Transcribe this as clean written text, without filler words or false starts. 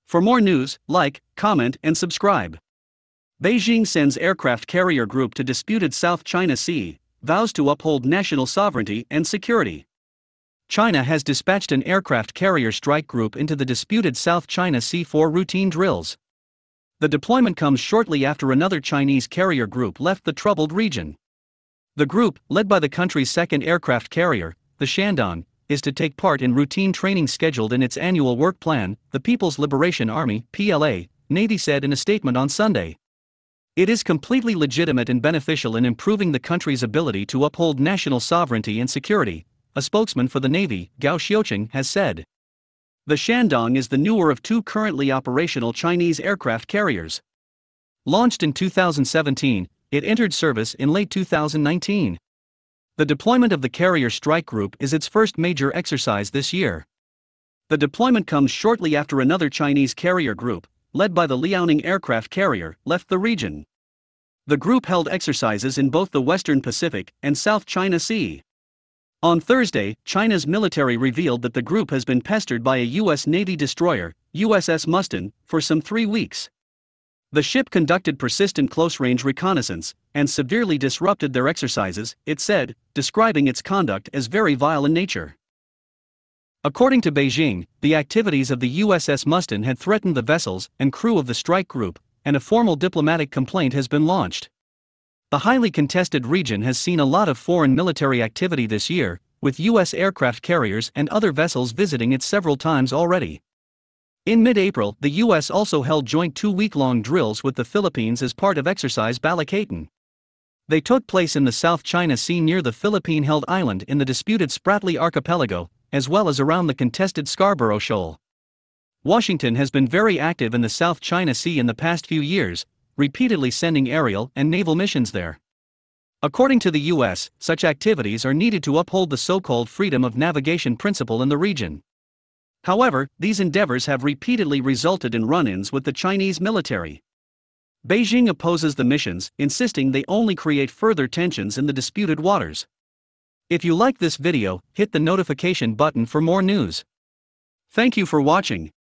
For more news, like, comment, and subscribe. Beijing sends aircraft carrier group to disputed South China Sea, vows to uphold national sovereignty and security. China has dispatched an aircraft carrier strike group into the disputed South China Sea for routine drills. The deployment comes shortly after another Chinese carrier group left the troubled region. The group, led by the country's second aircraft carrier, the Shandong, is to take part in routine training scheduled in its annual work plan, the People's Liberation Army (PLA), Navy said in a statement on Sunday. It is completely legitimate and beneficial in improving the country's ability to uphold national sovereignty and security, a spokesman for the Navy, Gao Xiuqing, has said. The Shandong is the newer of two currently operational Chinese aircraft carriers. Launched in 2017, it entered service in late 2019. The deployment of the carrier strike group is its first major exercise this year. The deployment comes shortly after another Chinese carrier group, led by the Liaoning aircraft carrier, left the region. The group held exercises in both the Western Pacific and South China Sea. On Thursday, China's military revealed that the group has been pestered by a U.S. Navy destroyer, USS Mustin, for some 3 weeks. The ship conducted persistent close-range reconnaissance and severely disrupted their exercises, it said, describing its conduct as very vile in nature. According to Beijing, the activities of the USS Mustin had threatened the vessels and crew of the strike group, and a formal diplomatic complaint has been launched. The highly contested region has seen a lot of foreign military activity this year, with U.S. aircraft carriers and other vessels visiting it several times already. In mid-April, the U.S. also held joint 2-week-long drills with the Philippines as part of Exercise Balacaton. They took place in the South China Sea near the Philippine-held island in the disputed Spratly Archipelago, as well as around the contested Scarborough Shoal. Washington has been very active in the South China Sea in the past few years, repeatedly sending aerial and naval missions there. According to the U.S., such activities are needed to uphold the so-called freedom of navigation principle in the region. However, these endeavors have repeatedly resulted in run-ins with the Chinese military. Beijing opposes the missions, insisting they only create further tensions in the disputed waters. If you like this video, hit the notification button for more news. Thank you for watching.